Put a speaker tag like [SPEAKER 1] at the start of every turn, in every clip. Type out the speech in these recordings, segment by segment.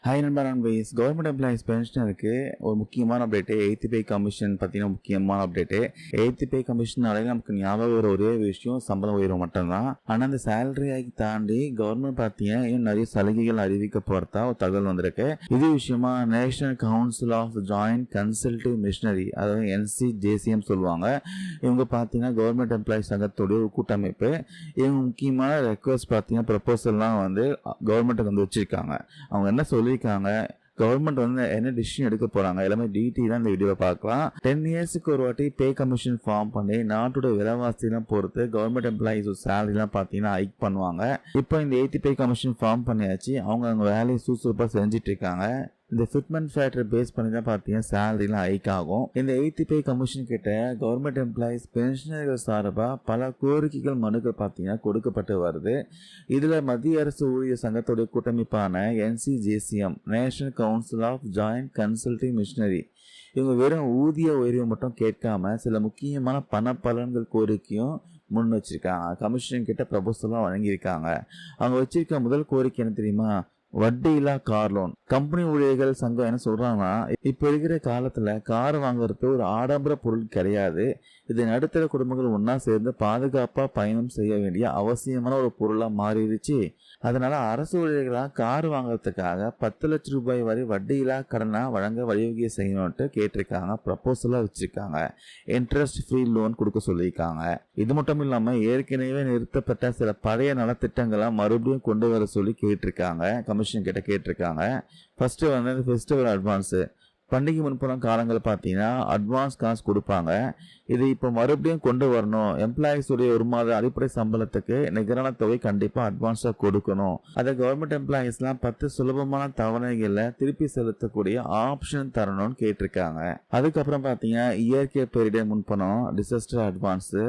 [SPEAKER 1] Hi நண்பா நண்பீஸ். Government employees பென்ஷனருக்கு ஒரு முக்கியமான அப்டேட்டு. எய்த் பே கமிஷன் பற்றின முக்கியமான அப்டேட்டு. எய்த் பே கமிஷனாலே நமக்கு ஞாபகம் வர ஒரே விஷயம் சம்பளம் உயர்வு மட்டும்தான். ஆனால் அந்த சேலரி ஹைக் தாண்டி கவர்மெண்ட் பார்த்தீங்கன்னா இன்னும் நிறைய சலுகைகள் அறிவிக்க போகிறதா ஒரு தகவல் வந்திருக்கு. இது விஷயமா national council of joint consultative machinery, அதாவது NCJCM சொல்லுவாங்க. இவங்க பார்த்தீங்கன்னா கவர்மெண்ட் எம்ப்ளாயிஸ் சங்கத்துடைய ஒரு கூட்டமைப்பு. இவங்க முக்கியமான ரெக்வஸ்ட் பார்த்தீங்கன்னா ப்ரப்போசல்லாம் வந்து கவர்மெண்ட்டுக்கு வந்து வச்சிருக்காங்க. அவங்க என்ன சொல்லியிருக்காங்க, கவர்மெண்ட் வந்து என்ன டிசிஷன் எடுக்க போறாங்க எல்லாமே டீட்டெயிலாக இந்த வீடியோவை பார்க்கலாம். 10 இயர்ஸுக்கு ஒரு வாட்டி பே கமிஷன் ஃபார்ம் பண்ணி நாட்டோட விலைவாசிலாம் பொறுத்து கவர்மெண்ட் எம்ப்ளாயிஸ் சேலரிலாம் பார்த்தீங்கன்னா ஹைக் பண்ணுவாங்க. இப்போ இந்த எய்த் பே கமிஷன் ஃபார்ம் பண்ணியாச்சு. அவங்க வேலையை சுறுசுறுப்பாக செஞ்சுட்டு இருக்காங்க. இந்த ஃபிட்மெண்ட் ஃபேக்டர் பேஸ் பண்ணி தான் பார்த்தீங்கன்னா சேலரிலாம் ஹைக் ஆகும். இந்த எய்த் பே கமிஷன் கிட்ட கவர்மெண்ட் எம்ப்ளாயிஸ் பென்ஷனர்கள் சார்பாக பல கோரிக்கைகள் மனுக்கள் பார்த்தீங்கன்னா கொடுக்கப்பட்டு வருது. இதில் மத்திய அரசு ஊழியர் சங்கத்துடைய கூட்டமைப்பான NCJCM, national council of joint consultative machinery, இவங்க வெறும் ஊதிய உயர்வு மட்டும் கேட்காம சில முக்கியமான பண பலன்கள் கோரிக்கையும் முன் வச்சிருக்காங்க. கமிஷன் கிட்ட ப்ரப்போசலும் வழங்கியிருக்காங்க. அவங்க வச்சிருக்க முதல் கோரிக்கை என்ன தெரியுமா? வட்டியில்லா கார் லோன். கம்பெனி ஊழியர்கள் சங்கம் என்ன சொல்றாங்கன்னா, இப்ப இருக்கிற காலத்துல கார் வாங்குறது ஒரு ஆடம்பர பொருள் கிடையாது. இது நடுத்தர குடும்பங்கள் ஒன்னா சேர்ந்து பாதுகாப்பா பயணம் செய்ய வேண்டிய அவசியமான ஒரு பொருளா மாறிடுச்சு. அதனால அரசு ஊழியர்களா கார் வாங்குறதுக்காக 10 லட்சம் ரூபாய் வரை வட்டியில்லா கடனா வழங்க வழிவகை செய்யணும்ட்டு கேட்டிருக்காங்க. ப்ரப்போசலா வச்சிருக்காங்க. இன்ட்ரெஸ்ட் ஃப்ரீ லோன் கொடுக்க சொல்லியிருக்காங்க. இது மட்டும் இல்லாம ஏற்கனவே நிறுத்தப்பட்ட சில பழைய நலத்திட்டங்களை மறுபடியும் கொண்டு வர சொல்லி கேட்டிருக்காங்க. கமிஷன் கிட்ட கேட்டிருக்காங்க. ஃபர்ஸ்ட் வந்து இந்த ஃபெஸ்டிவல் அட்வான்ஸு, பண்டிகை முன்பணம் காலங்கள் பார்த்தீங்கன்னா அட்வான்ஸ் காசு கொடுப்பாங்க. இது இப்போ மறுபடியும் கொண்டு வரணும். எம்ப்ளாயிஸ் உடைய ஒரு மாத அடிப்படை சம்பளத்துக்கு நிகரான தொகை கண்டிப்பாக அட்வான்ஸாக கொடுக்கணும். அதை கவர்மெண்ட் எம்ப்ளாயிஸ்லாம் 10 சுலபமான தவணைகளில் திருப்பி செலுத்தக்கூடிய ஆப்ஷன் தரணும்னு கேட்டிருக்காங்க. அதுக்கப்புறம் பார்த்தீங்கன்னா இயற்கை பேரிடர் முன்பணம், டிசாஸ்டர் அட்வான்ஸு.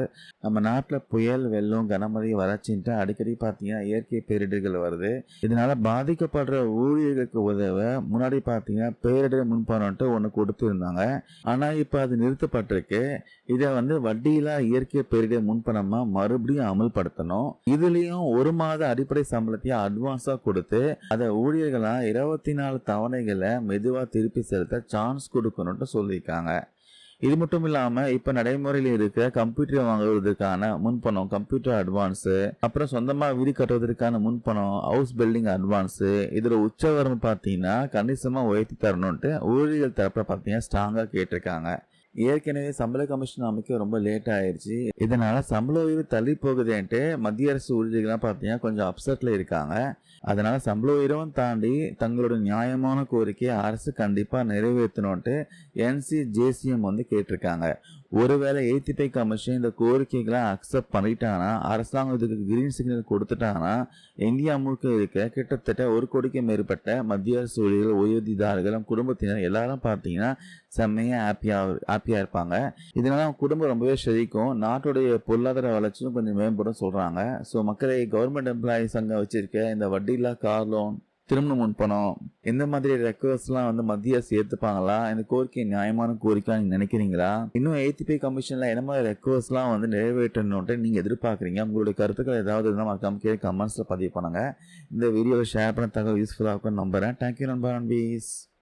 [SPEAKER 1] நம்ம நாட்டில் புயல், வெள்ளம், கனமழை, வறட்சின்ட்டு அடிக்கடி பார்த்தீங்கன்னா இயற்கை பேரிடர்கள் வருது. இதனால பாதிக்கப்படுற ஊழியர்களுக்கு உதவ முன்னாடி பார்த்தீங்கன்னா பேரிடர் முன்பணம் ஒன்று கொடுத்துருந்தாங்க. ஆனால் இப்போ அது நிறுத்தப்பட்டிருக்கு. இதை வந்து வட்டியில்லா இயற்கை பேரிடர் முன்பணமா மறுபடியும் அமல்படுத்தணும். இதுலயும் ஒரு மாத அடிப்படை சம்பளத்தையும் அட்வான்ஸா கொடுத்து அதை ஊழியர்களா 24 தவணைகளை மெதுவா திருப்பி செலுத்த சான்ஸ் கொடுக்கணும்னு சொல்லியிருக்காங்க. இது மட்டும் இல்லாம இப்ப நடைமுறையில் இருக்க கம்ப்யூட்டர் வாங்குவதற்கான முன்பணம், கம்ப்யூட்டர் அட்வான்ஸ், அப்புறம் சொந்தமா வீடு கட்டுவதற்கான முன்பணம், ஹவுஸ் பில்டிங் அட்வான்ஸ், இதுல உச்சவரம் பாத்தீங்கன்னா கணிசமா உயர்த்தி தரணும்ட்டு ஊழியர்கள் தரப்புல பாத்தீங்கன்னா ஸ்ட்ராங்கா கேட்டிருக்காங்க. ஏற்கனவே சம்பள கமிஷன் அமைக்க ரொம்ப லேட் ஆயிடுச்சு. இதனால சம்பள உயர்வு தள்ளி போகுதுன்ட்டு மத்திய அரசு ஊழியர்கள்லாம் பார்த்தீங்கன்னா கொஞ்சம் அப்செட்ல இருக்காங்க. அதனால சம்பள உயர்வும் தாண்டி தங்களோட நியாயமான கோரிக்கையை அரசு கண்டிப்பா நிறைவேற்றணும்ட்டு NCJCM வந்து கேட்டிருக்காங்க. ஒருவேளை எய்த் பே கமிஷன் இந்த கோரிக்கைகளை அக்செப்ட் பண்ணிட்டாங்கன்னா, அரசாங்கம் இதுக்கு கிரீன் சிக்னல் கொடுத்துட்டாங்கன்னா, இந்தியா முழுக்க இருக்க கிட்டத்தட்ட 1 கோடிக்கு மேற்பட்ட மத்திய அரசு ஊழியர்கள், ஓய்வூதியதாரர்கள், குடும்பத்தினர் எல்லாரும் பார்த்தீங்கன்னா செம்மையா ஹாப்பியா இருப்பாங்க. இதனால அவங்க குடும்பம் ரொம்பவே செழிக்கும். நாட்டுடைய பொருளாதார வளர்ச்சியும் கொஞ்சம் மேம்படும் சொல்றாங்க. ஸோ மக்களை கவர்மெண்ட் எம்ப்ளாயிஸ் சங்கம் வச்சிருக்க இந்த வட்டியில்லா கார் லோன், திருமண முன்பணம், இந்த மாதிரி ரெக்வஸ்ட்லாம் வந்து மத்திய அரசு ஏற்றுப்பாங்களா? இந்த கோரிக்கை நியாயமான கோரிக்கை நீங்க நினைக்கிறீங்களா? இன்னும் எய்த் பே கமிஷன்ல என்ன மாதிரி ரெக்வஸ்ட்லாம் வந்து நிறைவேற்றணும்னு நீங்க எதிர்பார்க்குறீங்க? உங்களுடைய கருத்துக்கள் ஏதாவது இருந்தால் மறக்காம கீழே கமெண்ட்ஸ்ல பதிவு பண்ணுங்க. இந்த வீடியோவை ஷேர் பண்ண தகவல் யூஸ்ஃபுல்லாக இருக்கும்னு நம்புறேன். தேங்க்யூ நண்பா நண்பீஸ்.